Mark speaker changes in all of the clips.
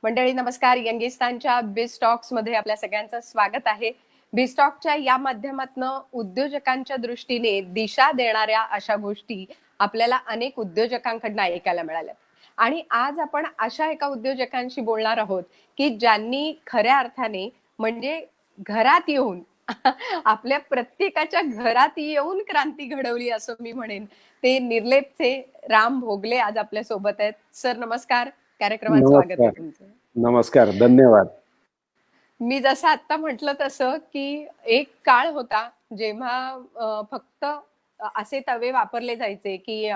Speaker 1: मंडळी नमस्कार. यंगिस्तानच्या बिझटॉक्स मध्ये आपल्या सगळ्यांचं स्वागत आहे. बिझटॉकच्या या माध्यमातून उद्योजकांच्या दृष्टीने दिशा देणाऱ्या अशा गोष्टी आपल्याला अनेक उद्योजकांकडून ऐकायला मिळाल्या आणि आज आपण अशा एका उद्योजकांशी बोलणार आहोत की ज्यांनी खऱ्या अर्थाने म्हणजे घरात येऊन आपल्या प्रत्येकाच्या घरात येऊन क्रांती घडवली असं मी म्हणेन. ते निर्लेपचे राम भोगले आज आपल्या सोबत आहेत. सर नमस्कार. कार्यक्रमात स्वागत आहे तुमचं.
Speaker 2: नमस्कार, धन्यवाद.
Speaker 1: मी जसं आता म्हटलं तसं की एक काळ होता जेव्हा फक्त असे तवे वापरले जायचे की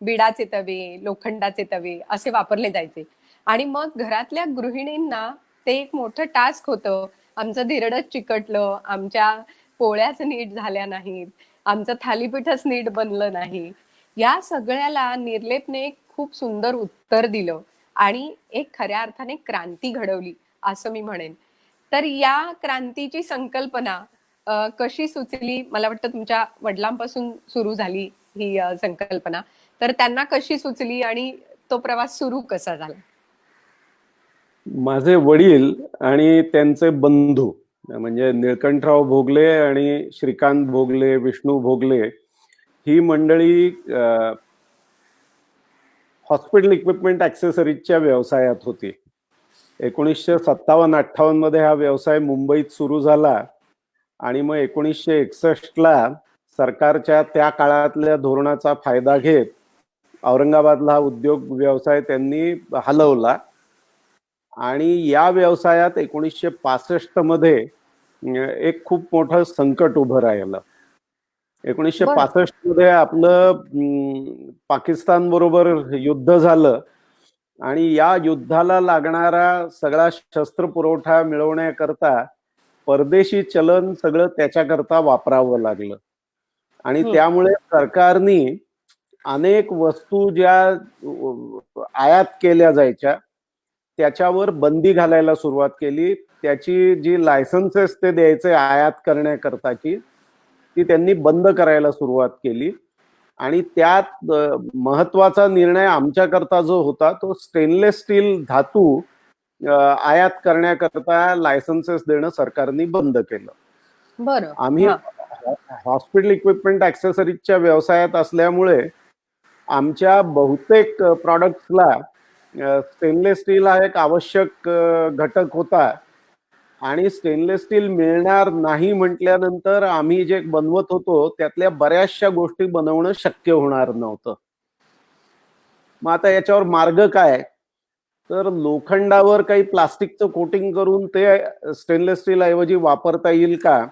Speaker 1: बिडाचे तवे, लोखंडाचे तवे असे वापरले जायचे आणि मग घरातल्या गृहिणींना ते एक मोठं टास्क होतं. आमचं धिरडच चिकटलं, आमच्या पोळ्याच नीट झाल्या नाहीत, आमचं थालीपीठच नीट बनलं नाही. या सगळ्याला निर्लेपने एक खूप सुंदर उत्तर दिलं आणि एक खऱ्या अर्थाने क्रांती घडवली असं मी म्हणेन. तर या क्रांतीची संकल्पना कशी सुचली? मला वाटतं तुमच्या वडिलांपासून सुरू झाली ही संकल्पना. तर त्यांना कशी सुचली आणि तो प्रवास सुरू कसा झाला?
Speaker 2: माझे वडील आणि त्यांचे बंधू म्हणजे निळकंठराव भोगले आणि श्रीकांत भोगले, विष्णू भोगले ही मंडळी हॉस्पिटल इक्विपमेंट ॲक्सेसरीजच्या व्यवसायात होती. 1957-58 मध्ये हा व्यवसाय मुंबईत सुरू झाला आणि मग 1961ला सरकारच्या त्या काळातल्या धोरणाचा फायदा घेत औरंगाबादला हा उद्योग व्यवसाय त्यांनी हलवला आणि या व्यवसायात 1965 मध्ये एक खूप मोठं संकट उभं राहिलं. 1965 मध्ये आपलं पाकिस्तान बरोबर युद्ध झालं आणि या युद्धाला लागणारा सगळा शस्त्र पुरवठा मिळवण्याकरता परदेशी चलन सगळं त्याच्याकरता वापरावं लागलं आणि त्यामुळे सरकारने अनेक वस्तू ज्या आयात केल्या जायच्या त्याच्यावर बंदी घालायला सुरुवात केली. त्याची जी लायसन्सेस ते द्यायचे आयात करण्याकरताची ती त्यांनी बंद करायला सुरुवात केली आणि त्यात महत्वाचा निर्णय आमच्याकरता जो होता तो स्टेनलेस स्टील धातू आयात करण्याकरता लायसन्सेस देणं सरकारने बंद केलं.
Speaker 1: बरं.
Speaker 2: आम्ही हॉस्पिटल इक्विपमेंट ॲक्सेसरीजच्या व्यवसायात असल्यामुळे आमच्या बहुतेक प्रॉडक्ट्सला स्टेनलेस स्टील हा एक आवश्यक घटक होता आणि स्टेनलेस स्टील मिळणार नाही म्हटल्यानंतर आम्ही जे बनवत होतो त्यातल्या बऱ्याचशा गोष्टी बनवणं शक्य होणार नव्हतं. मग आता याच्यावर मार्ग काय? तर लोखंडावर काही प्लास्टिकचं कोटिंग करून ते स्टेनलेस स्टील ऐवजी वापरता येईल का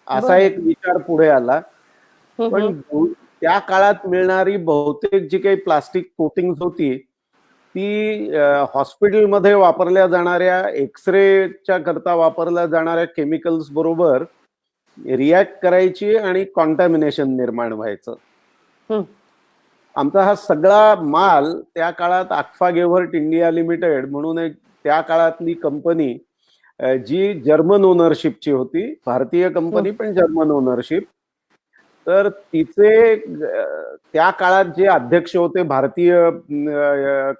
Speaker 2: असा एक विचार पुढे आला. पण त्या काळात मिळणारी बहुतेक जी काही प्लास्टिक कोटिंग होती ती हॉस्पिटलमध्ये वापरल्या जाणाऱ्या एक्सरेच्या करता वापरल्या जाणाऱ्या केमिकल्स बरोबर रिॲक्ट करायची आणि कॉन्टॅमिनेशन निर्माण व्हायचं. आमचा हा सगळा माल त्या काळात आक्फा गेव्हर्ट इंडिया लिमिटेड म्हणून एक त्या काळातली कंपनी जी जर्मन ओनरशिपची होती, भारतीय कंपनी पण जर्मन ओनरशिप. तर तिचे त्या काळात जे अध्यक्ष होते भारतीय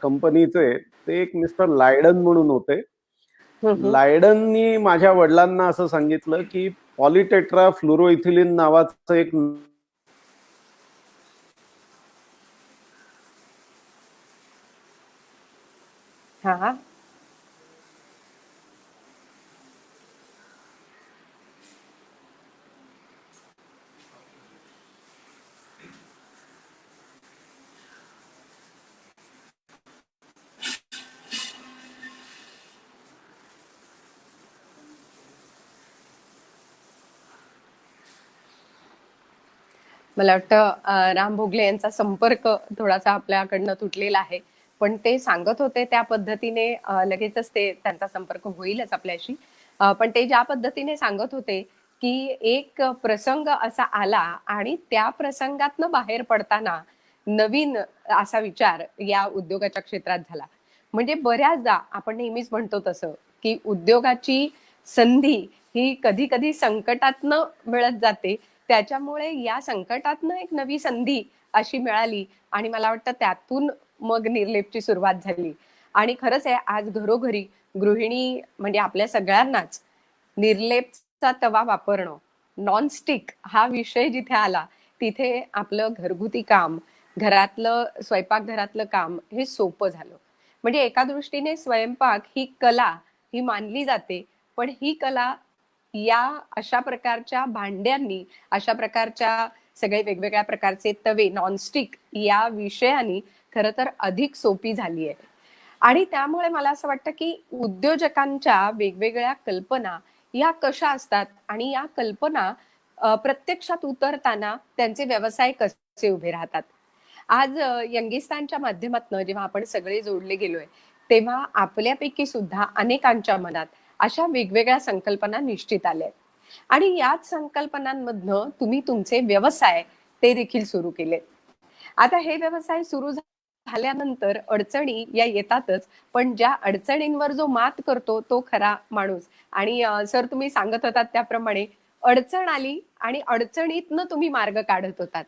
Speaker 2: कंपनीचे ते एक मिस्टर लायडन म्हणून होते. लायडननी माझ्या वडिलांना असं सांगितलं की पॉलिटेट्रा फ्लोरोइथिलीन नावाचं एक
Speaker 1: मला वाटतं राम भोगले यांचा संपर्क थोडासा आपल्याकडनं तुटलेला आहे, पण ते सांगत होते त्या पद्धतीने लगेचच ते त्यांचा संपर्क होईलच आपल्याशी. पण ते ज्या पद्धतीने सांगत होते की एक प्रसंग असा आला आणि त्या प्रसंगातनं बाहेर पडताना नवीन असा विचार या उद्योगाच्या क्षेत्रात झाला. म्हणजे बऱ्याचदा आपण नेहमीच म्हणतो तसं की उद्योगाची संधी ही कधी कधी संकटातनं मिळत जाते. त्याच्यामुळे या संकटातनं एक नवी संधी अशी मिळाली आणि मला वाटतं त्यातून मग निर्लेपची सुरुवात झाली. आणि खरंच आहे, आज घरोघरी गृहिणी म्हणजे आपल्या सगळ्यांनाच निर्लेपचा तवा वापरणं, नॉनस्टिक हा विषय जिथे आला, तिथे आपलं घरगुती काम, घरातलं स्वयंपाकघरातलं काम हे सोपं झालं. म्हणजे एका दृष्टीने स्वयंपाक ही कला ही मानली जाते, पण ही कला या अशा प्रकारच्या भांड्यांनी, अशा प्रकारच्या सगळे वेगवेगळ्या प्रकारचे तवे, नॉनस्टिक या विषयानी खरं तर अधिक सोपी झाली आहे. आणि त्यामुळे मला असं वाटतं की उद्योजकांच्या वेगवेगळ्या कल्पना या कशा असतात आणि या कल्पना प्रत्यक्षात उतरताना त्यांचे व्यवसाय कसे उभे राहतात. आज यंगिस्तानच्या माध्यमातून जेव्हा आपण सगळे जोडले गेलोय, तेव्हा आपल्यापैकी सुद्धा अनेकांच्या मनात अशा वेगवेगळ्या संकल्पना निश्चित आल्या आणि याच संकल्पनांमधनं तुम्ही तुमचे व्यवसाय ते देखील सुरू केले. आता हे व्यवसाय सुरू झाल्यानंतर अडचणी या येतातच, पण ज्या अडचणींवर जो मात करतो तो खरा माणूस. आणि सर तुम्ही सांगत होतात त्याप्रमाणे अडचण आली आणि अडचणीतनं तुम्ही मार्ग काढत होतात.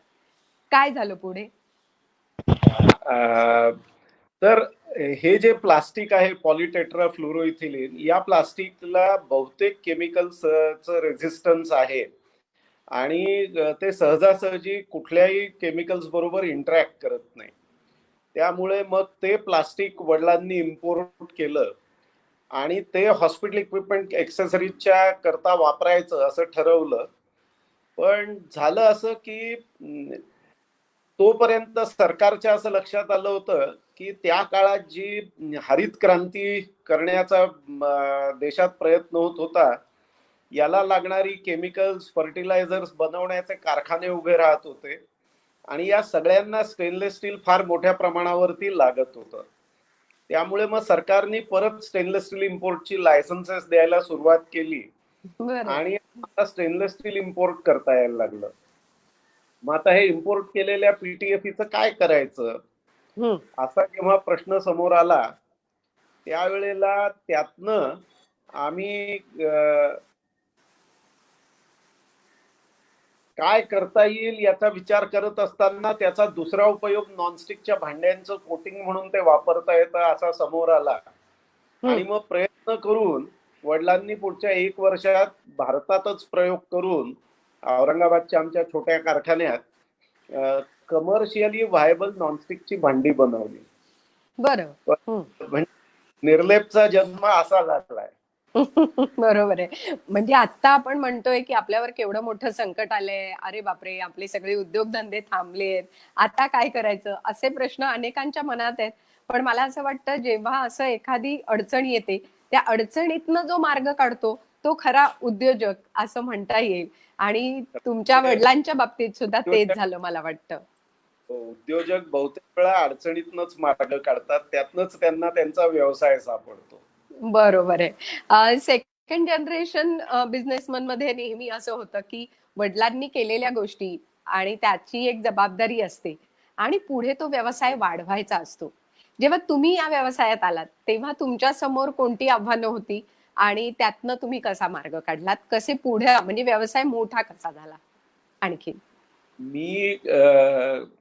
Speaker 1: काय झालं पुढे?
Speaker 2: तर हे जे प्लास्टिक आहे पॉलिटेट्राफ्लोरोइथिलीन, या प्लास्टिकला बहुतेक केमिकल्सचं रेझिस्टन्स आहे आणि ते सहजासहजी कुठल्याही केमिकल्स बरोबर इंटरॅक्ट करत नाही. त्यामुळे मग ते प्लास्टिक वडिलांनी इम्पोर्ट केलं आणि ते हॉस्पिटल इक्विपमेंट एक्सेसरीजच्या करता वापरायचं असं ठरवलं. पण झालं असं की तोपर्यंत सरकारच्या असं लक्षात आलं होतं की त्या काळात जी हरित क्रांती करण्याचा देशात प्रयत्न होत होता, याला लागणारी केमिकल्स, फर्टिलायझर्स बनवण्याचे कारखाने उभे राहत होते आणि या सगळ्यांना स्टेनलेस स्टील फार मोठ्या प्रमाणावरती लागत होतं. त्यामुळे मग सरकारने परत स्टेनलेस स्टील इम्पोर्टची लायसन्सेस द्यायला सुरुवात केली आणि आता स्टेनलेस स्टील इम्पोर्ट करता यायला लागलं. मग आता हे इम्पोर्ट केलेल्या पीटीएफईचं काय करायचं, असा जेव्हा प्रश्न समोर आला, त्यावेळेला त्यातनं आम्ही काय करता येईल याचा विचार करत असताना त्याचा दुसरा उपयोग नॉनस्टिकच्या भांड्यांचं कोटिंग म्हणून ते वापरता येतं असा समोर आला. आणि मग प्रयत्न करून वडिलांनी पुढच्या 1 वर्षात भारतातच प्रयोग करून औरंगाबादच्या आमच्या छोट्या कारखान्यात कमर्शियली व्हायबल नॉनस्टिकची भांडी बनवली.
Speaker 1: बरं.
Speaker 2: निर्लेपचा जन्म असा लागलाय.
Speaker 1: बरोबर आहे. म्हणजे आता आपण म्हणतोय की आपल्यावर केवढं मोठं संकट आलंय, अरे बापरे, आपले सगळे उद्योगधंदे थांबलेत, आता काय करायचं, असे प्रश्न अनेकांच्या मनात आहेत. पण मला असं वाटतं जेव्हा असं एखादी अडचण येते, त्या अडचणीतनं जो मार्ग काढतो तो खरा उद्योजक असं म्हणता येईल. आणि तुमच्या वडिलांच्या बाबतीत सुद्धा तेच झालं मला वाटतं.
Speaker 2: उद्योजक बहुतेक वेळा अडचणीतनच मार्ग काढतात, त्यातनच त्यांना त्यांचा व्यवसाय सापडतो.
Speaker 1: बरोबर आहे. सेकंड जनरेशन बिझनेसमन मध्ये नेहमी असं होतं की वडिलांनी केलेल्या गोष्टी आणि त्याची एक जबाबदारी असते आणि पुढे तो व्यवसाय वाढवायचा असतो. जेव्हा तुम्ही या व्यवसायात आलात तेव्हा तुमच्या समोर कोणती आव्हानं होती आणि त्यातनं तुम्ही कसा मार्ग काढलात, कसे पुढे म्हणजे व्यवसाय मोठा कसा झाला आणखी?
Speaker 2: मी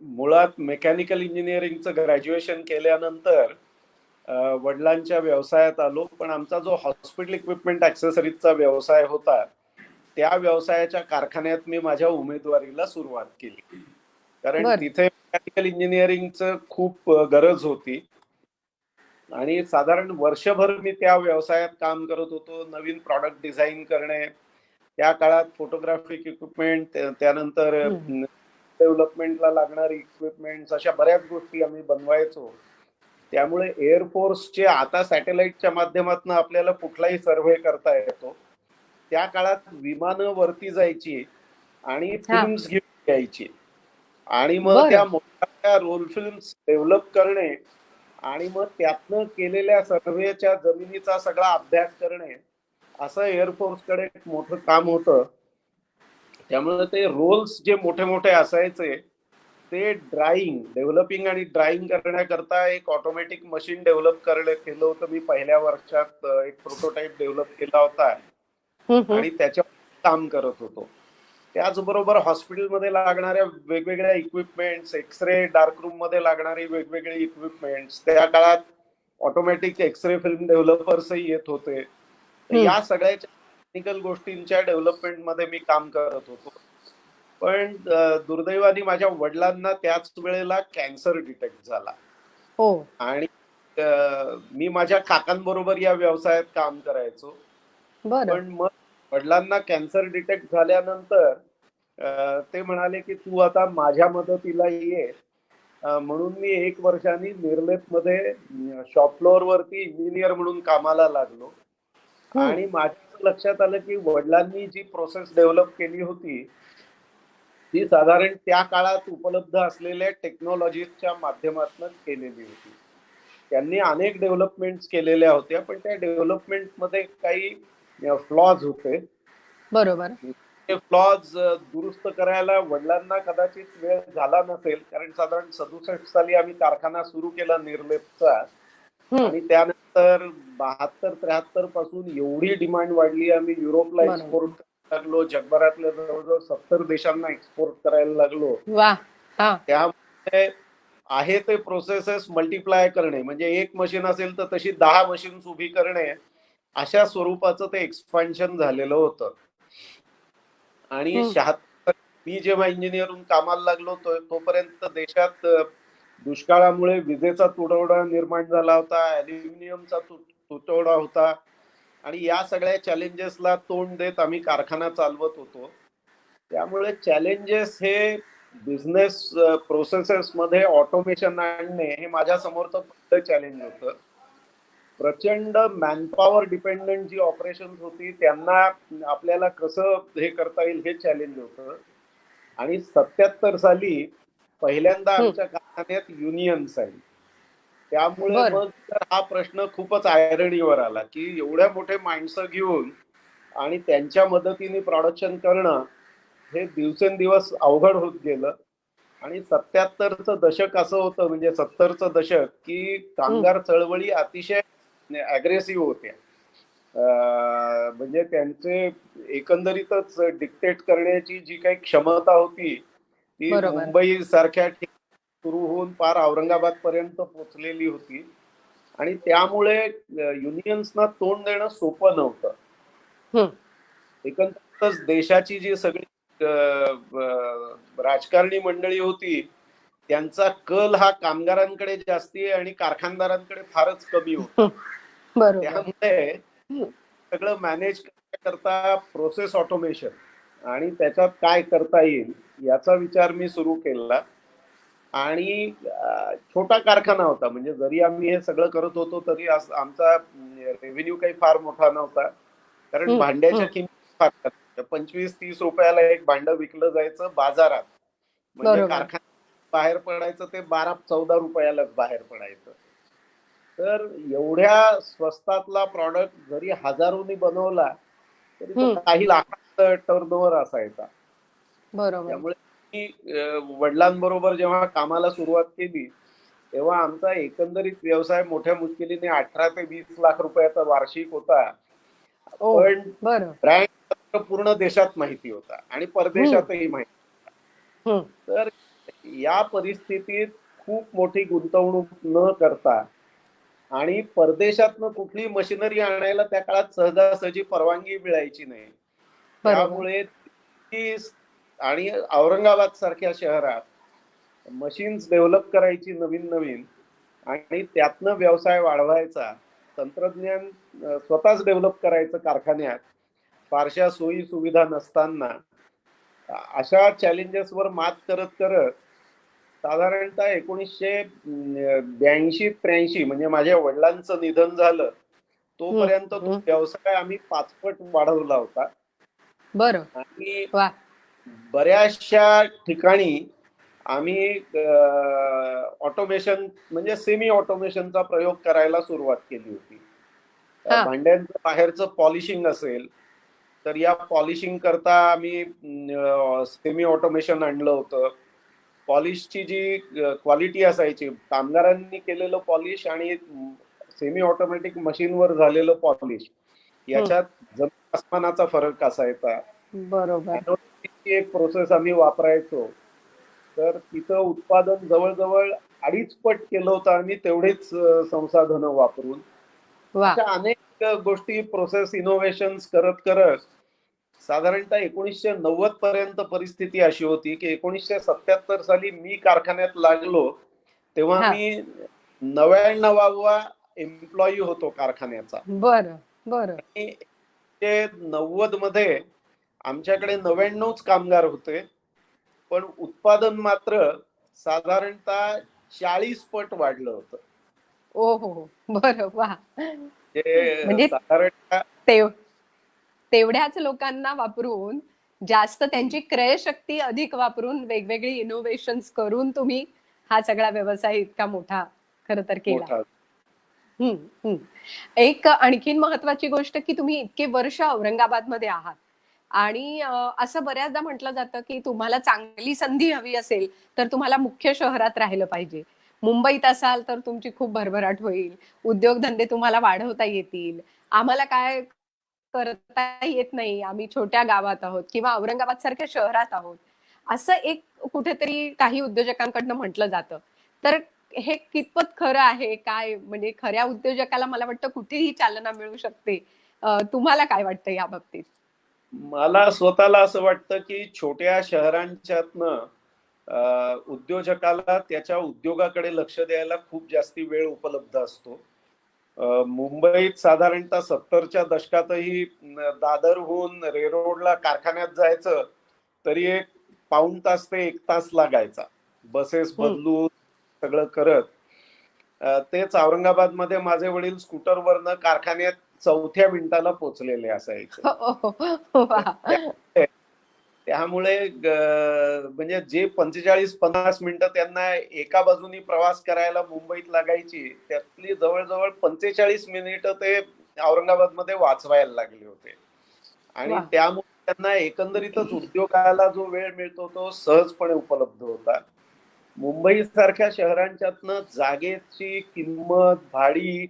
Speaker 2: मुळात मेकॅनिकल इंजिनिअरिंगचं ग्रॅज्युएशन केल्यानंतर वडिलांच्या व्यवसायात आलो. पण आमचा जो हॉस्पिटल इक्विपमेंट ऍक्सेसरीजचा व्यवसाय होता, त्या व्यवसायाच्या कारखान्यात मी माझ्या उमेदवारीला सुरुवात केली. कारण तिथे मेकॅनिकल इंजिनिअरिंगचं खूप गरज होती आणि साधारण वर्षभर मी त्या व्यवसायात काम करत होतो. नवीन प्रॉडक्ट डिझाईन करणे, त्या काळात फोटोग्राफिक इक्विपमेंट, त्यानंतर डेव्हलपमेंटला लागणारी इक्विपमेंट, अशा बऱ्याच गोष्टी आम्ही बनवायचो. त्यामुळे एअरफोर्सचे आता सॅटेलाइटच्या माध्यमातून आपल्याला कुठलाही सर्व्हे करता येतो. त्या काळात विमानं वरती जायची आणि फिल्म्स घेऊन यायची आणि मग त्या मोठ्या रोल फिल्म्स डेव्हलप करणे आणि मग त्यातनं केलेल्या सर्व्हेच्या जमिनीचा सगळा अभ्यास करणे, असं एअरफोर्सकडे मोठं काम होतं. त्यामुळे ते रोल्स जे मोठे मोठे असायचे ते डेव्हलपिंग आणि ड्राइंग करण्याकरता एक ऑटोमॅटिक मशीन डेव्हलप केलं होतं. मी पहिल्या वर्षात एक प्रोटोटाइप डेव्हलप केला होता आणि त्याच्यावर काम करत होतो. त्याचबरोबर हॉस्पिटलमध्ये लागणाऱ्या वेगवेगळ्या इक्विपमेंट्स, एक्सरे डार्क रूम मध्ये लागणारी वेगवेगळी इक्विपमेंट्स, त्या काळात ऑटोमॅटिक एक्सरे फिल्म डेव्हलपर्सही येत होते. तर
Speaker 1: हम्म.
Speaker 2: या सगळ्या टेक्निकल गोष्टींच्या डेव्हलपमेंटमध्ये मी काम करत होतो. पण दुर्दैवाने माझ्या वडिलांना त्याच वेळेला कॅन्सर डिटेक्ट झाला
Speaker 1: हो.
Speaker 2: आणि मी माझ्या काकांबरोबर या व्यवसायात काम करायचो.
Speaker 1: बरं.
Speaker 2: पण मग वडिलांना कॅन्सर डिटेक्ट झाल्यानंतर ते म्हणाले की तू आता माझ्या मदतीला ये. म्हणून मी 1 वर्षांनी निर्लेपमध्ये शॉप फ्लोअर वरती इंजिनियर म्हणून कामाला लागलो.
Speaker 1: हम्म.
Speaker 2: आणि माझ्या लक्षात आलं की वडिलांनी जी प्रोसेस डेव्हलप केली होती ती साधारण त्या काळात उपलब्ध असलेल्या टेक्नॉलॉजीच्या माध्यमातून केलेली होती. त्यांनी अनेक डेव्हलपमेंट्स केलेल्या होत्या, पण त्या डेव्हलपमेंटमध्ये काही फ्लॉज होते.
Speaker 1: बरोबर.
Speaker 2: ते फ्लॉज दुरुस्त करायला वडिलांना कदाचित वेळ झाला नसेल, कारण साधारण 67 साली आम्ही कारखाना सुरू केला निर्लेपचा
Speaker 1: हम्म.
Speaker 2: आणि त्यानंतर 72-73 पासून एवढी डिमांड वाढली, आम्ही युरोपला
Speaker 1: बरोबर.
Speaker 2: एक्सपोर्ट करायला लागलो, जगभरातल्या जवळजवळ 70 देशांना एक्सपोर्ट करायला लागलो.
Speaker 1: वा. हा.
Speaker 2: त्यामुळे आहे ते प्रोसेसेस मल्टिप्लाय करणे, म्हणजे एक मशीन असेल तर तशी 10 मशीन्स उभी करणे, अशा स्वरूपाचं ते एक्सपान्शन झालेलं होतं. आणि
Speaker 1: हम्म.
Speaker 2: 76 मी जेव्हा इंजिनियर म्हणून कामाला लागलो तोपर्यंत देशात दुष्काळामुळे विजेचा तुटवडा निर्माण झाला होता, अॅल्युमिनियमचा तुटवडा होता आणि या सगळ्या चॅलेंजेसला तोंड देत आम्ही कारखाना चालवत होतो. त्यामुळे चॅलेंजेस हे बिझनेस प्रोसेसेस मध्ये ऑटोमेशन आणणे हे माझ्या समोरचं पहिलं चॅलेंज होतं. प्रचंड मॅनपॉवर डिपेंडंट जी ऑपरेशन होती त्यांना आपल्याला कसं हे करता येईल हे चॅलेंज होतं. आणि 77 साली पहिल्यांदा
Speaker 1: हम्म.
Speaker 2: आमच्या कारखान्यात युनियन्स आली. त्यामुळे
Speaker 1: बरं.
Speaker 2: मग तर हा प्रश्न खूपच आयरणीवर आला की एवढ्या मोठे माणसं घेऊन आणि त्यांच्या मदतीने प्रोडक्शन करणं हे दिवसेंदिवस अवघड होत गेलं. आणि 77चं दशक असं होतं, म्हणजे 70चं दशक, की
Speaker 1: हम्म.
Speaker 2: कामगार चळवळी अतिशय अग्रेसिव्ह होत्या. म्हणजे त्यांचे एकंदरीतच डिक्टेट करण्याची जी काही क्षमता होती ती
Speaker 1: बरोबर.
Speaker 2: मुंबई सारख्या ठिकाणी सुरू होऊन पार औरंगाबाद पर्यंत पोहोचलेली होती. आणि त्यामुळे युनियन्सना तोंड देणं सोपं नव्हतं.
Speaker 1: हम्म.
Speaker 2: एकंदरीतच देशाची जी सगळी राजकारणी मंडळी होती त्यांचा कल हा कामगारांकडे जास्ती आहे आणि कारखानदारांकडे फारच कमी होता.
Speaker 1: बरोबर.
Speaker 2: त्यामुळे
Speaker 1: हम्म.
Speaker 2: सगळं मॅनेज करता प्रोसेस ऑटोमेशन आणि त्याच्यात काय करता येईल याचा विचार मी सुरू केला. आणि छोटा कारखाना होता, म्हणजे जरी आम्ही हे सगळं करत होतो तरी आमचा रेव्हेन्यू काही फार मोठा नव्हता, कारण
Speaker 1: हम्म.
Speaker 2: भांड्याच्या
Speaker 1: हम्म.
Speaker 2: किमती फार 25-30 रुपयाला एक भांडं विकलं जायचं बाजारात, म्हणजे
Speaker 1: बरोबर.
Speaker 2: कारखान्यात बाहेर पडायचं ते 12-14 रुपयालाच बाहेर पडायचं. तर एवढ्या स्वस्तातला प्रॉडक्ट जरी हजारोनी बनवला तरी तो
Speaker 1: हम्म.
Speaker 2: काही लाखांचा टर्नओव्हर असायचा.
Speaker 1: बरोबर.
Speaker 2: त्यामुळे मी वडिलांबरोबर जेव्हा कामाला सुरुवात केली तेव्हा आमचा एकंदरीत व्यवसाय मोठ्या मुश्किलीने 18 ते 20 लाख रुपयाचा वार्षिक होता.
Speaker 1: ओ.
Speaker 2: पण
Speaker 1: बरं.
Speaker 2: ब्रँड पूर्ण देशात माहिती होता आणि
Speaker 1: हम्म.
Speaker 2: परदेशातही माहिती.
Speaker 1: हम्म.
Speaker 2: तर या परिस्थितीत खूप मोठी गुंतवणूक न करता आणि परदेशातनं कुठली मशिनरी आणायला त्या काळात सहजासहजी परवानगी मिळायची नाही.
Speaker 1: बरोबर.
Speaker 2: त्यामुळे आणि औरंगाबाद सारख्या शहरात मशीन्स डेव्हलप करायची नवीन नवीन आणि त्यातनं व्यवसाय वाढवायचा, तंत्रज्ञान स्वतःच डेव्हलप करायचं कारखान्यात, फारशा सोयी सुविधा नसताना अशा चॅलेंजेसवर मात करत करत साधारणतः 1982-83 म्हणजे माझ्या वडिलांचं निधन झालं
Speaker 1: हम्म.
Speaker 2: तोपर्यंत तो
Speaker 1: हम्म.
Speaker 2: व्यवसाय आम्ही 5 पट वाढवला होता.
Speaker 1: बरं.
Speaker 2: आणि
Speaker 1: वा.
Speaker 2: बऱ्याचशा ठिकाणी आम्ही ऑटोमेशन म्हणजे सेमी ऑटोमेशनचा प्रयोग करायला सुरुवात केली होती.
Speaker 1: हा.
Speaker 2: भांड्यांचं बाहेरचं पॉलिशिंग असेल तर या पॉलिशिंग करता आम्ही सेमी ऑटोमेशन आणलं होतं. पॉलिशची जी क्वालिटी असायची, कामगारांनी केलेलं पॉलिश आणि सेमी ऑटोमॅटिक मशीनवर झालेलं पॉलिश
Speaker 1: हम्म.
Speaker 2: याच्यात जमीन आसमानाचा फरक असायचा.
Speaker 1: बरोबर.
Speaker 2: एक प्रोसेस आम्ही वापरायचो तर तिचं उत्पादन जवळजवळ 2.5 पट केलं होतं आम्ही तेवढेच संसाधनं वापरून.
Speaker 1: वा.
Speaker 2: अशा अनेक गोष्टी प्रोसेस इनोव्हेशन्स करत करत साधारणतः 1990 पर्यंत परिस्थिती अशी होती की 1977 साली मी कारखान्यात लागलो तेव्हा
Speaker 1: हा.
Speaker 2: मी 99वा एम्प्लॉई होतो कारखान्याचा.
Speaker 1: बरं बरं.
Speaker 2: आणि ते 90 मध्ये आमच्याकडे 99च कामगार होते, पण उत्पादन मात्र साधारणतः 40 पट वाढलं होतं.
Speaker 1: ओ हो. बरं. वा.
Speaker 2: जे
Speaker 1: म्हणजे
Speaker 2: साधारणतः
Speaker 1: तेव तेवढ्याच लोकांना वापरून जास्त त्यांची क्रयशक्ती अधिक वापरून वेगवेगळी इनोव्हेशन्स करून तुम्ही हा सगळा व्यवसाय इतका मोठा खरं तर केला.
Speaker 2: मोठा.
Speaker 1: हम्म, हम्म. एक आणखीन महत्वाची गोष्ट की तुम्ही इतके वर्ष औरंगाबादमध्ये आहात आणि असं बऱ्याचदा म्हटलं जातं की तुम्हाला चांगली संधी हवी असेल तर तुम्हाला मुख्य शहरात राहिलं पाहिजे. मुंबईत असाल तर तुमची खूप भरभराट होईल, उद्योगधंदे तुम्हाला वाढवता येतील. आम्हाला काय करता येत नाही, आम्ही छोट्या गावात आहोत किंवा औरंगाबाद सारख्या शहरात आहोत, असं एक कुठेतरी काही उद्योजकांकडनं म्हटलं जातं. तर हे कितपत खरं आहे? काय म्हणजे खऱ्या उद्योजकाला मला वाटतं कुठेही चालना मिळू शकते. तुम्हाला काय वाटतं या बाबतीत?
Speaker 2: मला स्वतःला असं वाटतं की छोट्या शहरांच्यातनं उद्योजकाला त्याच्या उद्योगाकडे लक्ष द्यायला खूप जास्ती वेळ उपलब्ध असतो. मुंबईत साधारणतः 70च्या दशकातही दादरहून रेरोडला कारखान्यात जायचं तरी एक पाऊण तास ते 1 तास लागायचा बसेस
Speaker 1: हम्म.
Speaker 2: बदलून सगळं करत. तेच औरंगाबादमध्ये माझे वडील स्कूटरवरनं कारखान्यात 4थ्या मिनिटाला पोहोचलेले असायचे.
Speaker 1: हो, हो, हो. वा.
Speaker 2: त्यामुळे त्यामुळे म्हणजे जे 45-50 मिनिटं त्यांना एका बाजूनी प्रवास करायला मुंबईत लागायची त्यातली जवळजवळ 45 मिनिटं ते औरंगाबादमध्ये वाचवायला लागले होते. आणि
Speaker 1: वा.
Speaker 2: त्यामुळे त्यांना एकंदरीतच उद्योगाला जो वेळ मिळतो तो सहजपणे उपलब्ध होता. मुंबई सारख्या शहरांच्यातनं जागेची किंमत, भाडी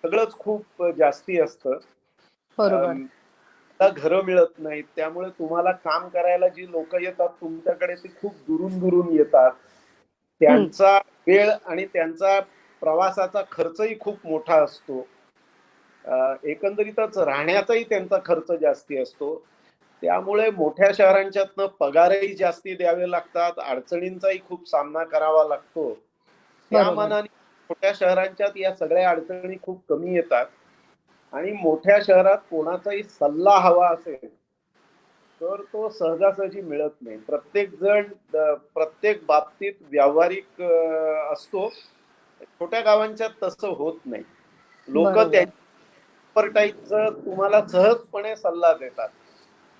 Speaker 2: सगळंच खूप जास्ती असतं.
Speaker 1: बरोबर.
Speaker 2: आता घरं मिळत नाहीत त्यामुळे तुम्हाला काम करायला जी लोक येतात तुमच्याकडे ती खूप दुरून दुरून येतात.
Speaker 1: हम्म.
Speaker 2: त्यांचा वेळ आणि त्यांचा प्रवासाचा खर्चही खूप मोठा असतो. एकंदरीतच राहण्याचाही त्यांचा खर्च जास्ती असतो. त्यामुळे मोठ्या शहरांच्यातनं पगारही जास्ती द्यावे लागतात, अडचणींचाही खूप सामना करावा लागतो. त्या
Speaker 1: बरोबर.
Speaker 2: मानाने छोट्या शहरांच्यात या सगळ्या अडचणी खूप कमी येतात. आणि मोठ्या शहरात कोणाचाही सल्ला हवा असेल तर तो सहजासहजी मिळत नाही. प्रत्येक जण प्रत्येक बाबतीत व्यावहारिक असतो. छोट्या गावांच्यात तसं होत नाही. लोक
Speaker 1: बरोबर.
Speaker 2: त्यांच्या तुम्हाला सहजपणे सल्ला देतात.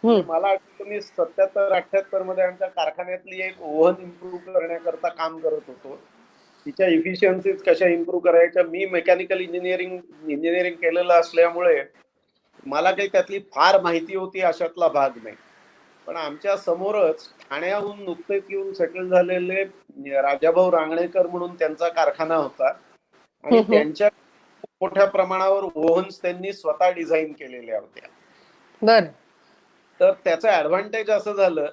Speaker 2: म्हणजे
Speaker 1: हम्म.
Speaker 2: मला आठवतं मी 77-78 मध्ये आमच्या कारखान्यातली एक ओव्हन इम्प्रूव्ह करण्याकरता काम करत होतो. तिच्या इफिशियन्सीज कशा इम्प्रूव्ह करायच्या. मी मेकॅनिकल इंजिनिअरिंग केलेलं असल्यामुळे मला काही त्यातली फार माहिती होती अशातला भाग नाही. पण आमच्या समोरच ठाण्याहून नुकतेच येऊन सेटल झालेले राजाभाऊ रांगणेकर म्हणून त्यांचा कारखाना होता आणि
Speaker 1: हम्म.
Speaker 2: त्यांच्या मोठ्या प्रमाणावर ओव्हन्स त्यांनी स्वतः डिझाईन केलेल्या होत्या.
Speaker 1: बर.
Speaker 2: तर त्याचं ऍडव्हान्टेज असं झालं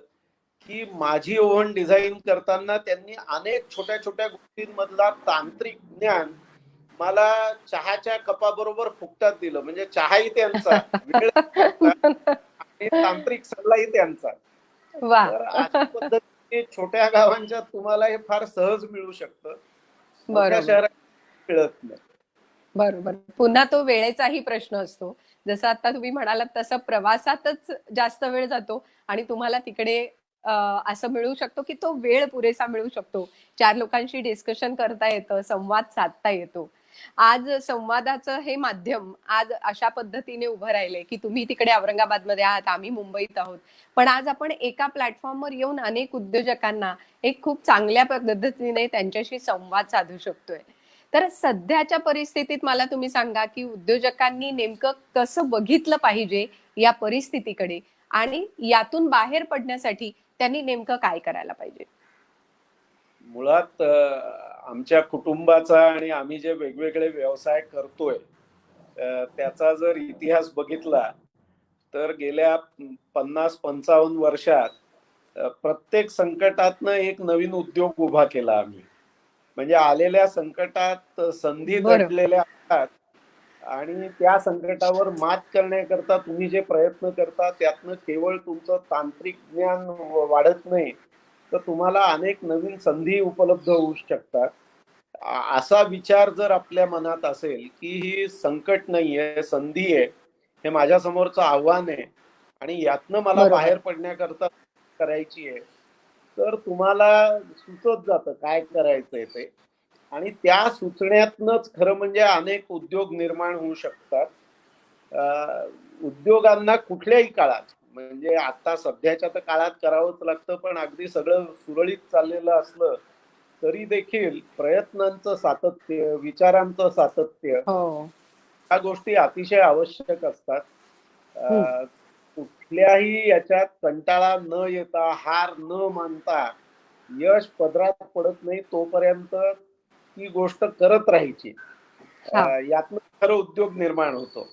Speaker 2: की माझी ओव्हन डिझाईन करताना त्यांनी अनेक छोट्या छोट्या गोष्टींमधला तांत्रिक ज्ञान मला चहाच्या कपाबरोबर फुकटात दिलं. म्हणजे चहाही त्यांचा, वेळ त्यांचा आणि तांत्रिक सल्लाही त्यांचा.
Speaker 1: वा.
Speaker 2: तर अशा पद्धतीने छोट्या गावांच्यात तुम्हाला हे फार सहज मिळू शकतं. मोठ्या
Speaker 1: बरोबर.
Speaker 2: शहरात मिळत नाही.
Speaker 1: बरोबर. पुन्हा तो वेळेचाही प्रश्न असतो. जसं आता तुम्ही म्हणालात तसं प्रवासातच जास्त वेळ जातो आणि तुम्हाला तिकडे अ, असं मिळू शकतो की तो वेळ पुरेसा मिळू शकतो. 4 लोकांशी डिस्कशन करता येतं, संवाद साधता येतो. आज संवादाचं हे माध्यम आज अशा पद्धतीने उभं राहिलंय की तुम्ही तिकडे औरंगाबादमध्ये आहात, आम्ही मुंबईत आहोत. पण आज आपण एका प्लॅटफॉर्मवर येऊन अनेक उद्योजकांना एक खूप चांगल्या पद्धतीने त्यांच्याशी संवाद साधू शकतोय. तर सध्याच्या परिस्थितीत मला तुम्ही सांगा की उद्योजकांनी नेमकं कसं बघितलं पाहिजे या परिस्थितीकडे आणि यातून बाहेर पडण्यासाठी त्यांनी नेमकं काय करायला पाहिजे?
Speaker 2: मुळात आमच्या कुटुंबाचा आणि आम्ही जे वेगवेगळे व्यवसाय करतोय त्याचा जर इतिहास बघितला तर गेल्या 50-55 वर्षात प्रत्येक संकटातनं एक नवीन उद्योग उभा केला आम्ही. म्हणजे आलेल्या संकटात संधी
Speaker 1: बरोबर.
Speaker 2: दडलेल्या असतात आणि त्या संकटावर मात करण्याकरता तुम्ही जे प्रयत्न करता त्यातनं केवळ तुमचं तांत्रिक ज्ञान वाढत नाही, तर तुम्हाला अनेक नवीन संधी उपलब्ध होऊ शकतात. असा विचार जर आपल्या मनात असेल की ही संकट नाहीये, संधी आहे, हे माझ्या समोरचं आव्हान आहे आणि यातनं मला
Speaker 1: बरोबर.
Speaker 2: बाहेर पडण्याकरता करायची आहे, तर तुम्हाला सुचत जातं काय करायचंय ते. आणि त्या सुचण्यातनच खरं म्हणजे अनेक उद्योग निर्माण होऊ शकतात. उद्योगांना कुठल्याही काळात म्हणजे आता सध्याच्या तर काळात करावंच लागतं, पण अगदी सगळं सुरळीत चाललेलं असलं तरी देखील प्रयत्नांचं सातत्य, विचारांचं सातत्य
Speaker 1: हो.
Speaker 2: ह्या गोष्टी अतिशय आवश्यक असतात.
Speaker 1: हं.
Speaker 2: अ, कुठल्याही याच्यात कंटाळा न येता, हार न मानता, यश पदरात पडत नाही तोपर्यंत ती गोष्ट करत राहायची.
Speaker 1: हां.
Speaker 2: यातनं खरं उद्योग निर्माण होतो.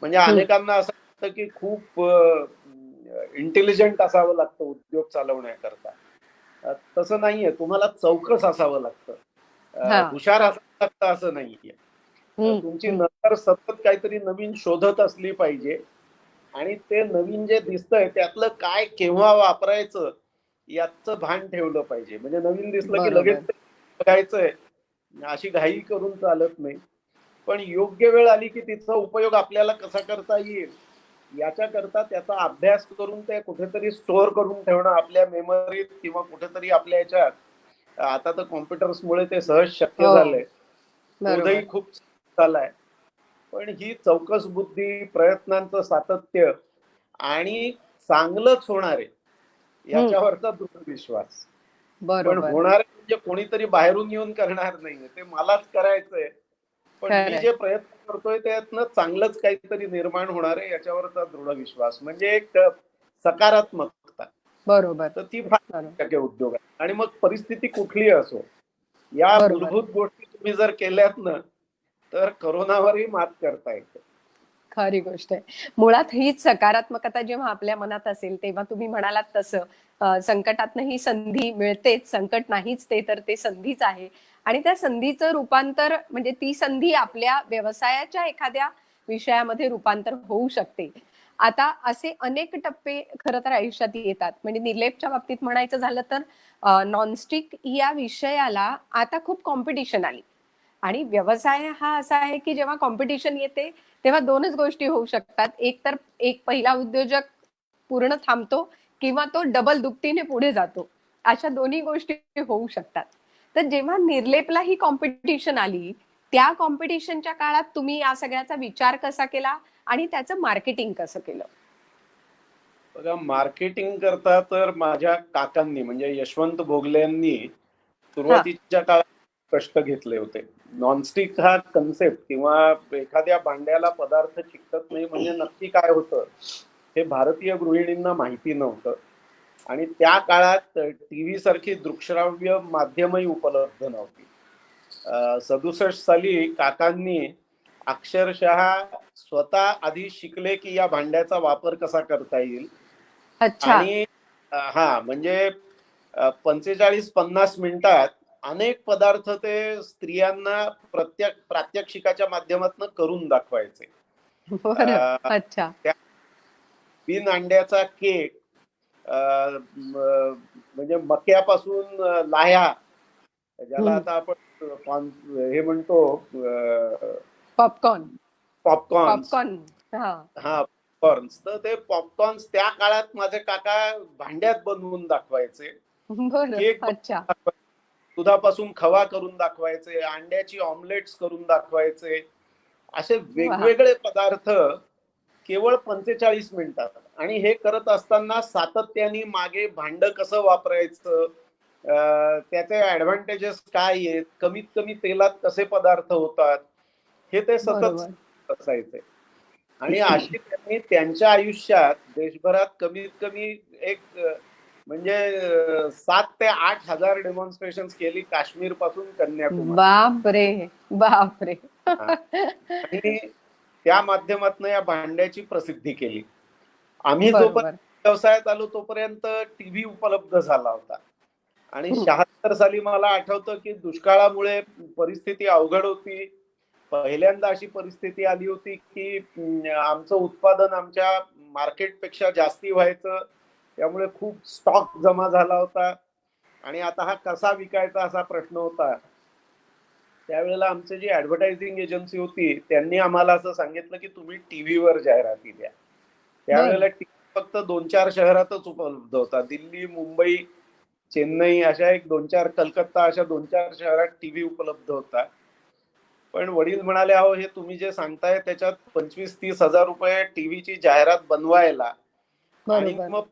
Speaker 2: म्हणजे
Speaker 1: हं.
Speaker 2: अनेकांना असं वाटतं की खूप इंटेलिजंट असावं लागतं उद्योग चालवण्याकरता. तसं नाहीये. तुम्हाला चौकस असावं लागतं.
Speaker 1: हां.
Speaker 2: हुशार असावं लागतं असं नाहीये.
Speaker 1: हं,
Speaker 2: तुमची
Speaker 1: हं.
Speaker 2: नजर सतत काहीतरी नवीन शोधत असली पाहिजे आणि ते नवीन जे दिसतंय त्यातलं काय केव्हा वापरायचं याचं भान ठेवलं पाहिजे. म्हणजे नवीन दिसलं की लगेच
Speaker 1: बरोबर.
Speaker 2: ते बघायचंय, अशी घाई करून चालत नाही. पण योग्य वेळ आली की तिचा उपयोग आपल्याला कसा करता येईल याच्याकरता त्याचा अभ्यास करून ते कुठेतरी स्टोअर करून ठेवणं आपल्या मेमरीत किंवा कुठेतरी आपल्या याच्यात. आता तर कॉम्प्युटर्समुळे ते सहज शक्य
Speaker 1: हो.
Speaker 2: झालंय.
Speaker 1: बरोबर.
Speaker 2: शोधही खूप झालाय. पण ही चौकस बुद्धी, प्रयत्नांचं सातत्य आणि चांगलंच होणार आहे
Speaker 1: हं.
Speaker 2: याच्यावरचा दृढ विश्वास. पण
Speaker 1: बरोबर.
Speaker 2: होणार म्हणजे कोणीतरी बाहेरून येऊन करणार नाहीये. ते मलाच करायचंय. पण मी
Speaker 1: खरंय.
Speaker 2: जे प्रयत्न करतोय त्यातनं चांगलंच काहीतरी निर्माण होणार आहे याच्यावरचा दृढ विश्वास. म्हणजे एक सकारात्मकता.
Speaker 1: बरोबर.
Speaker 2: तर ती फार
Speaker 1: बरोबर.
Speaker 2: आवश्यक आहे उद्योगात. आणि मग परिस्थिती कुठलीही असो, या
Speaker 1: बरोबर.
Speaker 2: मूलभूत गोष्टी तुम्ही जर केल्यात ना, तर कोरोनावरही मात करता येते.
Speaker 1: खरी गोष्ट आहे. मुळात हीच सकारात्मकता जेव्हा आपल्या मनात असेल, तेव्हा तुम्ही म्हणालात तसं संकटातनं ही संधी मिळतेच. संकट नाहीच ते तर ते संधीच आहे. आणि त्या संधीचं रूपांतर म्हणजे ती संधी आपल्या व्यवसायाच्या एखाद्या विषयामध्ये रूपांतर होऊ शकते. आता असे अनेक टप्पे खरं तर आयुष्यात येतात. म्हणजे निर्लेपच्या बाबतीत म्हणायचं झालं तर नॉनस्टिक या विषयाला आता खूप कॉम्पिटिशन आली. आणि व्यवसाय हा असा आहे की जेव्हा कॉम्पिटिशन येते तेव्हा दोनच गोष्टी होऊ शकतात. एक तर एक पहिला उद्योजक पूर्ण थांबतो किंवा तो डबल दुपटीने पुढे जातो. अशा दोन्ही गोष्टी होऊ शकतात. तर जेव्हा निर्लेपला ही कॉम्पिटिशन आली, त्या कॉम्पिटिशनच्या काळात तुम्ही या सगळ्याचा विचार कसा केला आणि त्याचं मार्केटिंग कसं केलं?
Speaker 2: बघा मार्केटिंग करता तर माझ्या काकांनी म्हणजे यशवंत भोगले यांनी
Speaker 1: हां.
Speaker 2: सुरुवातीच्या काळात कष्ट घेतले होते. नॉनस्टिक हा कन्सेप्ट किंवा एखाद्या भांड्याला पदार्थ चिकटत नाही म्हणजे नक्की काय होतं हे भारतीय गृहिणींना माहिती नव्हतं. आणि त्या काळात टीव्ही सारखी दृकश्राव्य माध्यमही उपलब्ध नव्हती. 67 साली काकांनी अक्षरशः स्वतः आधी शिकले की या भांड्याचा वापर कसा करता येईल.
Speaker 1: अच्छा.
Speaker 2: आणि म्हणजे 45-50 मिनिटात अनेक पदार्थ ते स्त्रियांना प्रात्यक्षिकाच्या माध्यमातून करून दाखवायचे.
Speaker 1: बरं.
Speaker 2: अ,
Speaker 1: अच्छा.
Speaker 2: त्या बिन अंड्याचा केक, म्हणजे मक्यापासून लाह्या, ज्याला
Speaker 1: हं.
Speaker 2: आता आपण हे म्हणतो
Speaker 1: पॉपकॉर्न.
Speaker 2: पॉपकॉर्न्स.
Speaker 1: पॉपकॉर्न. हां.
Speaker 2: हां, पॉपकॉर्न्स. तर ते पॉपकॉर्न्स त्या काळात माझे काका भांड्यात बनवून दाखवायचे.
Speaker 1: बरं.
Speaker 2: केक
Speaker 1: अच्छा.
Speaker 2: बनवून दाखवायचे, दुधापासून खवा करून दाखवायचे, अंड्याची ऑमलेट्स करून दाखवायचे. असे
Speaker 1: वाह!
Speaker 2: वेगवेगळे पदार्थ केवळ 45 मिनिटात. आणि हे करत असताना सातत्याने मागे भांडं कसं वापरायचं, त्याचे ॲडव्हांटेजेस काय आहेत, कमीत कमी तेलात कसे पदार्थ होतात, हे ते सतत
Speaker 1: बरोबर.
Speaker 2: असायचे. आणि अशी त्यांनी त्यांच्या आयुष्यात देशभरात कमीत कमी एक म्हणजे 7 ते 8,000 डेमॉन्स्ट्रेशन्स केली काश्मीरपासून कन्याकुमारी.
Speaker 1: बापरे! बापरे!
Speaker 2: हां. आणि त्या माध्यमातून या भांड्याची प्रसिद्धी केली. आम्ही जोपर्यंत
Speaker 1: बरोबर.
Speaker 2: व्यवसायात आलो तोपर्यंत टीव्ही उपलब्ध झाला होता. आणि 76 साली मला आठवतं की दुष्काळामुळे परिस्थिती अवघड होती. पहिल्यांदा अशी परिस्थिती आली होती की आमचं उत्पादन आमच्या मार्केटपेक्षा जास्ती व्हायचं. त्यामुळे खूप स्टॉक जमा झाला होता आणि आता हा कसा विकायचा असा प्रश्न होता. त्यावेळेला आमची जी ऍडव्हर्टायझिंग एजन्सी होती त्यांनी आम्हाला असं सांगितलं की तुम्ही टीव्हीवर जाहिराती द्या. त्यावेळेला
Speaker 1: बरं.
Speaker 2: टीव्ही फक्त 2-4 शहरातच उपलब्ध होता. दिल्ली, मुंबई, चेन्नई अशा एक 2-4, कलकत्ता अशा 2-4 शहरात टीव्ही उपलब्ध होता. पण वडील म्हणाले, अहो हे तुम्ही जे सांगताय त्याच्यात 25-30 हजार रुपये टीव्हीची जाहिरात बनवायला आणि
Speaker 1: बरोबर.
Speaker 2: मग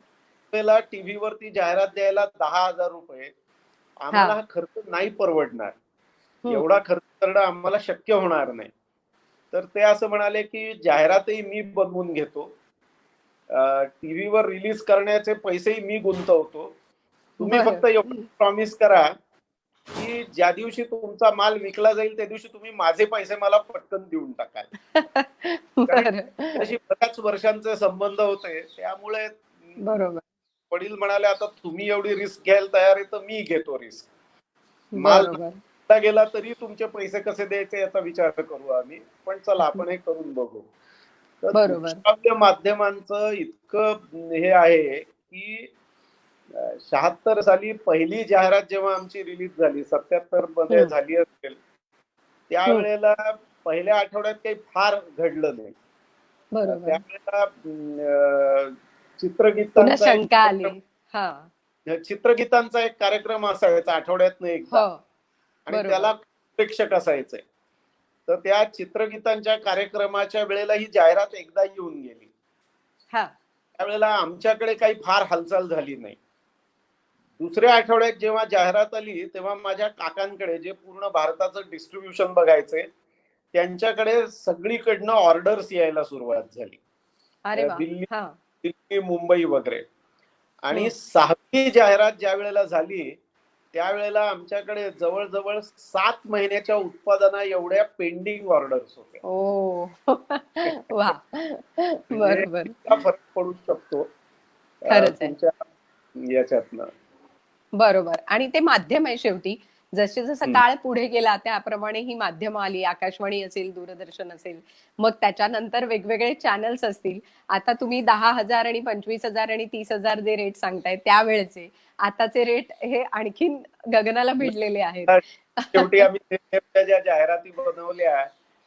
Speaker 2: टीव्हीवरती जाहिरात द्यायला 10,000 रुपये,
Speaker 1: हा.
Speaker 2: आम्हाला हा खर्च नाही परवडणार.
Speaker 1: हम्म.
Speaker 2: एवढा खर्च करणं आम्हाला शक्य होणार नाही. तर ते असं म्हणाले की जाहिरातही मी बनवून घेतो, टीव्हीवर रिलीज करण्याचे पैसेही मी गुंतवतो, तुम्ही
Speaker 1: बरं.
Speaker 2: फक्त एवढं प्रॉमिस करा की ज्या दिवशी तुमचा माल विकला जाईल त्या दिवशी तुम्ही माझे पैसे मला पटकन देऊन टाकाल. कारण
Speaker 1: बरं.
Speaker 2: त्याशी बऱ्याच वर्षांचे संबंध होते. त्यामुळे
Speaker 1: बरोबर.
Speaker 2: वडील म्हणाले, आता तुम्ही एवढी रिस्क घ्यायला तयार आहे तर मी घेतो रिस्क. माल
Speaker 1: बरोबर.
Speaker 2: गेला तरी तुमचे पैसे कसे द्यायचे याचा विचार करू आम्ही, पण चला आपण हे करून बघू. तर
Speaker 1: बरोबर.
Speaker 2: दृश्यश्राव्य माध्यमांचं इतकं हे आहे की 76 साली पहिली जाहिरात जेव्हा आमची रिलीज झाली, 77 मध्ये झाली असेल, त्यावेळेला पहिल्या आठवड्यात काही फार घडलं नाही.
Speaker 1: बरोबर.
Speaker 2: त्यावेळेला
Speaker 1: पुन्हा
Speaker 2: चित्रगीतांचा
Speaker 1: शंका आली. हा.
Speaker 2: चित्रगीतांचा एक कार्यक्रम असायचा आठवड्यातनं एकदा,
Speaker 1: हो.
Speaker 2: आणि
Speaker 1: बरोबर.
Speaker 2: त्याला प्रेक्षक असायचे. तर त्या चित्रगीतांच्या कार्यक्रमाच्या वेळेला ही जाहिरात एकदा येऊन गेली.
Speaker 1: हा.
Speaker 2: त्यावेळेला आमच्याकडे काही फार हालचाल झाली नाही. दुसऱ्या आठवड्यात जेव्हा जाहिरात आली तेव्हा माझ्या काकांकडे, जे पूर्ण भारताचं डिस्ट्रीब्युशन बघायचे, त्यांच्याकडे सगळीकडनं ऑर्डर्स यायला सुरुवात झाली.
Speaker 1: अरे वा.
Speaker 2: दिल्ली,
Speaker 1: हा.
Speaker 2: मुंबई वगैरे. आणि 6वी जाहिरात ज्या वेळेला झाली त्यावेळेला आमच्याकडे जवळजवळ 7 महिन्याच्या उत्पादना एवढ्या पेंडिंग ऑर्डर्स होत्या.
Speaker 1: ओ. वा.
Speaker 2: म्हणजे
Speaker 1: बरोबर.
Speaker 2: इतका फरक पडू शकतो
Speaker 1: खरंच आहे.
Speaker 2: तुमच्या याच्यातनं.
Speaker 1: बरोबर. आणि ते माध्यम आहे शेवटी. जसे जसं काळ पुढे गेला त्याप्रमाणे ही माध्यमं आली. आकाशवाणी असेल, दूरदर्शन असेल. मग त्याच्यानंतर वेगवेगळे चॅनल्स असतील. आता तुम्ही 10,000 आणि 25,000 आणि 30,000 जे रेट सांगताय त्यावेळेचे आताचे रेट हे आणखीन गगनाला भिडलेले आहेत.
Speaker 2: शेवटी आम्ही ज्या जाहिराती बनवल्या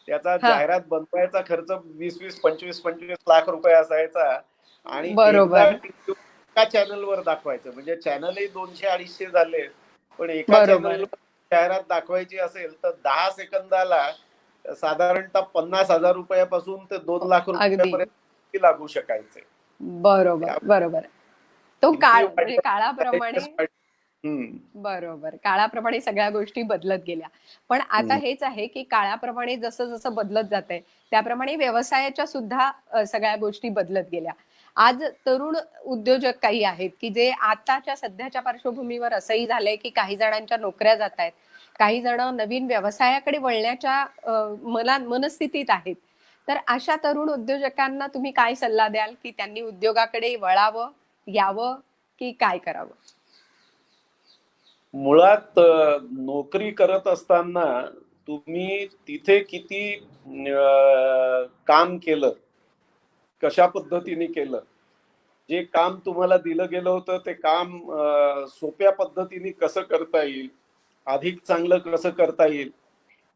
Speaker 2: त्याचा
Speaker 1: हा.
Speaker 2: जाहिरात बनवायचा खर्च 20-20, 25-25 लाख रुपये असायचा. आणि एकदा
Speaker 1: बरोबर.
Speaker 2: एका चॅनलवर दाखवायचं, म्हणजे चॅनलही 200-250 झाले, पण एका
Speaker 1: बरोबर.
Speaker 2: चॅनलवर जाहिरात दाखवायची असेल तर 10 सेकंदाला साधारणतः 50,000 रुपयापासून ते 2 लाख
Speaker 1: अगदी.
Speaker 2: रुपयापर्यंत लागू शकायचे.
Speaker 1: बरोबर. बरोबर. तो काळ म्हणजे
Speaker 2: किमती
Speaker 1: काळाप्रमाणे. बरोबर. काळाप्रमाणे सगळ्या गोष्टी बदलत गेल्या. पण आता हेच आहे की काळाप्रमाणे जसं जसं बदलत जातंय त्याप्रमाणे व्यवसायाच्या सुद्धा सगळ्या गोष्टी बदलत गेल्या. आज तरुण उद्योजक काही आहेत की जे आताच्या सध्याच्या पार्श्वभूमीवर असंही झालंय की काही जणांच्या नोकऱ्या जात आहेत, काही जण नवीन व्यवसायाकडे वळण्याच्या मनस्थितीत आहेत. तर अशा तरुण उद्योजकांना तुम्ही काय सल्ला द्याल की त्यांनी उद्योगाकडे वळावं, यावं की काय करावं?
Speaker 2: मुळात नोकरी करत असताना तुम्ही तिथे किती काम केलं, कशा पद्धतीने केलं, जे काम तुम्हाला दिलं गेलं होतं ते काम सोप्या पद्धतीने कसं करता येईल, अधिक चांगलं कसं करता येईल,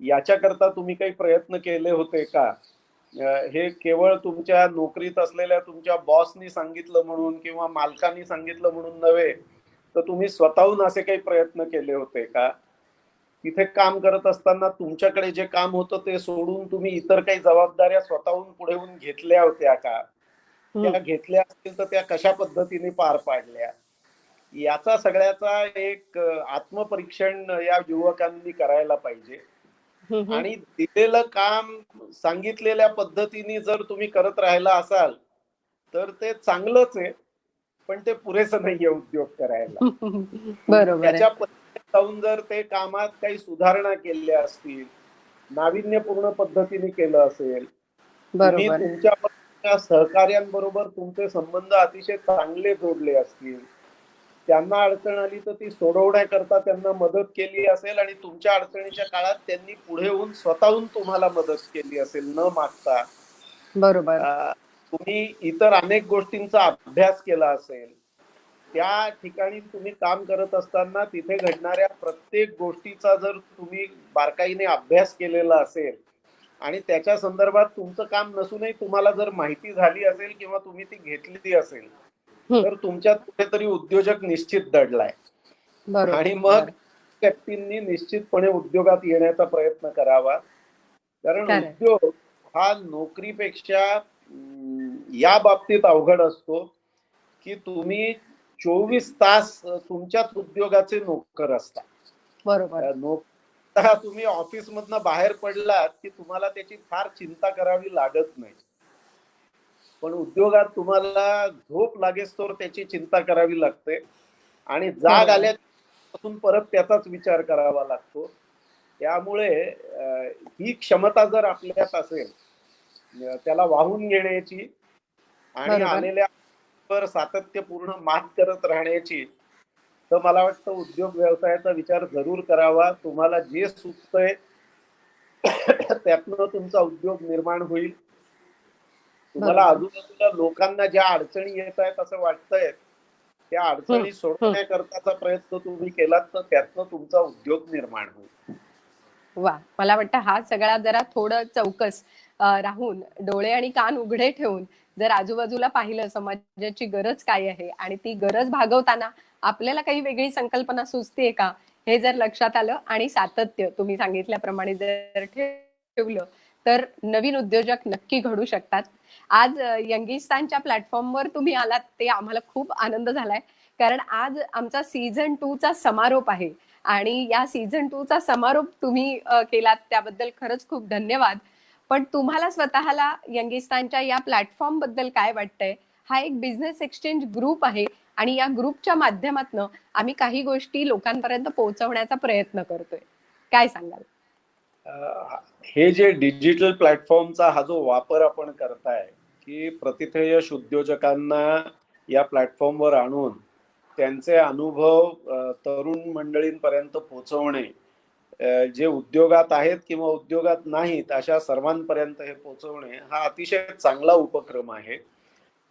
Speaker 2: याच्याकरता तुम्ही काही प्रयत्न केले होते का? हे केवळ तुमच्या नोकरीत असलेल्या तुमच्या बॉसनी सांगितलं म्हणून किंवा मालकांनी सांगितलं म्हणून नव्हे, तर तुम्ही स्वतःहून असे काही प्रयत्न केले होते का? तिथे काम करत असताना तुमच्याकडे जे काम होतं ते सोडून तुम्ही इतर काही जबाबदाऱ्या स्वतःहून पुढे होऊन घेतल्या होत्या का? त्या घेतल्या असतील तर त्या कशा पद्धतीने पार पाडल्या? याचा सगळ्याचा एक आत्मपरीक्षण या युवकांनी करायला पाहिजे. आणि दिलेलं काम सांगितलेल्या पद्धतीने जर तुम्ही करत राहिला असाल तर ते चांगलंच आहे, पण ते पुरेसं नाहीये उद्योग करायला.
Speaker 1: बरोबर आहे.
Speaker 2: त्याच्या पद्धतीने जाऊन जर ते कामात काही सुधारणा केल्या असतील, नाविन्यपूर्ण पद्धतीने केलं असेल, तुम्ही
Speaker 1: बरोबर.
Speaker 2: तुमच्या सहकार्यांबरोबर तुमचे संबंध अतिशय चांगले जोडले असतील, त्यांना अडचण आली तर ती सोडवण्याकरता त्यांना मदत केली असेल आणि तुमच्या अडचणीच्या काळात त्यांनी पुढे येऊन स्वतःहून तुम्हाला मदत केली असेल न मागता.
Speaker 1: बरोबर.
Speaker 2: तुम्ही इतर अनेक गोष्टींचा अभ्यास केला असेल. त्या ठिकाणी तुम्ही काम करत असताना तिथे घडणाऱ्या प्रत्येक गोष्टीचा जर तुम्ही बारकाईने अभ्यास केलेला असेल आणि त्याच्या संदर्भात तुमचं काम नसूनही तुम्हाला जर माहिती झाली असेल किंवा तुम्ही ती घेतली असेल तर तुमच्यात कुठेतरी उद्योजक निश्चित दडलाय. आणि मग व्यक्तींनी निश्चितपणे उद्योगात येण्याचा प्रयत्न करावा. कारण उद्योग हा नोकरीपेक्षा या बाबतीत अवघड असतो की तुम्ही 24 तास तुमच्याच उद्योगाचे नोकर असता.
Speaker 1: बरोबर.
Speaker 2: तुम्ही ऑफिस मधनं बाहेर पडलात की तुम्हाला त्याची फार चिंता करावी लागत नाही. पण उद्योगात तुम्हाला झोप लागेस्तोवर त्याची चिंता करावी लागते आणि जाग आल्यापासून परत त्याचाच विचार करावा लागतो. त्यामुळे ही क्षमता जर आपल्यात असेल त्याला वाहून घेण्याची आणि आलेल्या सातत्यपूर्ण मात करत राहण्याची, तर मला वाटतं उद्योग व्यवसायाचा विचार जरूर करावा. तुम्हाला जे सुचतंय त्यातनं तुमचा उद्योग निर्माण होईल. तुम्हाला आजूबाजूला लोकांना ज्या अडचणी येत आहेत असं वाटतंय त्या अडचणी सोडवण्याकरताचा प्रयत्न तुम्ही केलात तर त्यातनं तुमचा उद्योग निर्माण होईल.
Speaker 1: वा, मला वाटतं हा सगळा जरा थोडं चौकस राहून डोळे आणि कान उघडे ठेवून जर आजूबाजूला पाहिलं समाजाची गरज काय आहे आणि ती गरज भागवताना आपल्याला काही वेगळी संकल्पना सुचतेय का हे जर लक्षात आलं आणि सातत्य तुम्ही सांगितल्याप्रमाणे जर ठेवलं तर नवीन उद्योजक नक्की घडू शकतात. आज यंगिस्तानच्या प्लॅटफॉर्मवर तुम्ही आलात ते आम्हाला खूप आनंद झालाय, कारण आज आमचा सीझन 2 चा समारोप आहे आणि या सीझन 2 चा समारोप तुम्ही केलात त्याबद्दल खरंच खूप धन्यवाद. पण तुम्हाला स्वतःला यंगिस्तानच्या या प्लॅटफॉर्म बद्दल काय वाटतंय? हा एक बिझनेस एक्सचेंज ग्रुप आहे आणि या ग्रुपच्या माध्यमातून आम्ही काही गोष्टी लोकांपर्यंत पोहोचवण्याचा प्रयत्न करतोय. काय सांगाल?
Speaker 2: हे जे डिजिटल प्लॅटफॉर्मचा हा जो वापर आपण करताय की प्रतिथयश उद्योजकांना या प्लॅटफॉर्मवर आणून त्यांचे अनुभव तरुण मंडळींपर्यंत पोहोचवणे, जे उद्योगात आहेत किंवा उद्योगात नाहीत अशा सर्वांपर्यंत हे पोहोचवणे हा अतिशय चांगला उपक्रम आहे.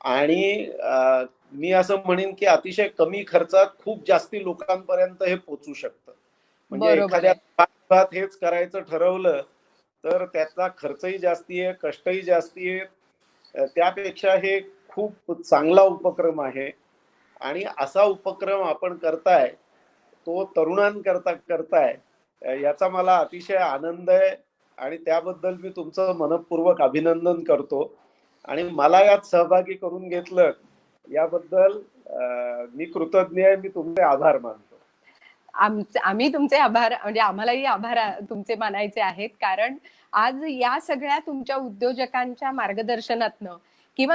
Speaker 2: आणि मी असं म्हणेन की अतिशय कमी खर्चात खूप जास्ती लोकांपर्यंत हे पोहोचू शकतं. म्हणजे एखाद्या हेच करायचं ठरवलं तर त्याचा खर्चही जास्ती आहे, कष्टही जास्ती आहे. त्यापेक्षा हे खूप चांगला उपक्रम आहे आणि असा उपक्रम आपण करताय तो तरुणांकरता करताय याचा मला अतिशय आनंद आहे आणि त्याबद्दल मी तुमचं मनपूर्वक अभिनंदन करतो आणि मला यात सहभागी करून घेतलं याबद्दल मी कृतज्ञ आहे. मी तुमचे आभार मानतो.
Speaker 1: आम्ही तुमचे आभार म्हणजे आम्हालाही आभार तुमचे मानायचे आहेत, कारण आज या सगळ्या तुमच्या उद्योजकांच्या मार्गदर्शनातनं किंवा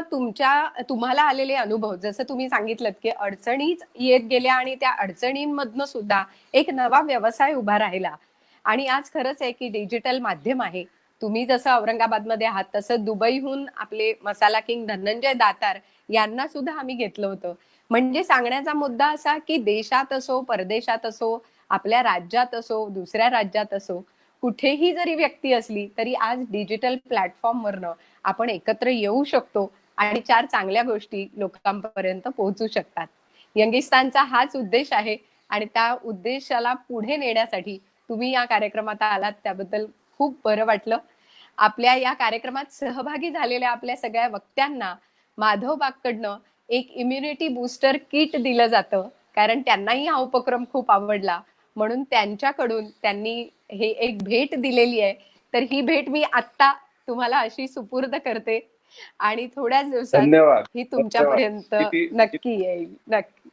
Speaker 1: तुम्हाला आलेले अनुभव जसं तुम्ही सांगितलं की अडचणीच येत गेल्या आणि त्या अडचणींमधनं सुद्धा एक नवा व्यवसाय उभा राहिला. आणि आज खरंच आहे की डिजिटल माध्यम आहे. तुम्ही जसं औरंगाबादमध्ये आहात तसं दुबईहून आपले मसाला किंग धनंजय दातार यांना सुद्धा आम्ही घेतलं होतं. म्हणजे सांगण्याचा मुद्दा असा की देशात असो, परदेशात असो, आपल्या राज्यात असो, दुसऱ्या राज्यात असो, कुठेही जरी व्यक्ती असली तरी आज डिजिटल प्लॅटफॉर्मवरनं आपण एकत्र येऊ शकतो आणि 4 चांगल्या गोष्टी लोकांपर्यंत पोहोचू शकतात. यंगिस्तानचा हाच उद्देश आहे आणि त्या उद्देशाला पुढे नेण्यासाठी तुम्ही या कार्यक्रमात आलात त्याबद्दल खूप बरं वाटलं. आपल्या या कार्यक्रमात सहभागी झालेल्या आपल्या सगळ्या वक्त्यांना माधव बागकडनं एक इम्युनिटी बूस्टर किट दिलं जातं, कारण त्यांनाही हा उपक्रम खूप आवडला म्हणून त्यांच्याकडून त्यांनी हे एक भेट दिलेली आहे. तर ही भेट मी आत्ता तुम्हाला अशी सुपूर्द करते आणि थोड्याच दिवसात ही तुमच्यापर्यंत नक्की येईल. नक्की.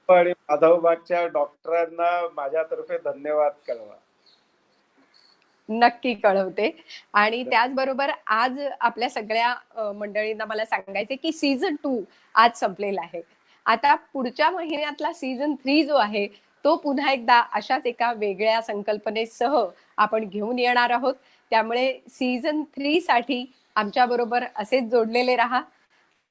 Speaker 2: आणि माधवबागच्या डॉक्टरांना माझ्यातर्फे धन्यवाद कळवा.
Speaker 1: नक्की कळवते. आणि त्याचबरोबर आज आपल्या सगळ्या मंडळींना मला सांगायचे की सीझन 2 आज संपलेला आहे. आता पुढच्या महिन्यातला सीझन 3 जो आहे तो पुन्हा एकदा अशाच एका वेगळ्या संकल्पनेसह आपण घेऊन येणार आहोत. त्यामुळे सीझन 3 साठी आमच्या बरोबर असेच जोडलेले राहा.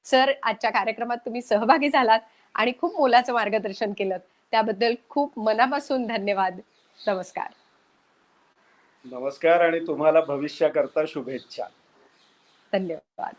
Speaker 1: सर, आजच्या कार्यक्रमात तुम्ही सहभागी झालात आणि खूप मोलाचं मार्गदर्शन केलं. त्याबद्दल खूप मनापासून धन्यवाद. नमस्कार.
Speaker 2: नमस्कार आणि तुम्हाला भविष्याकरता शुभेच्छा.
Speaker 1: धन्यवाद.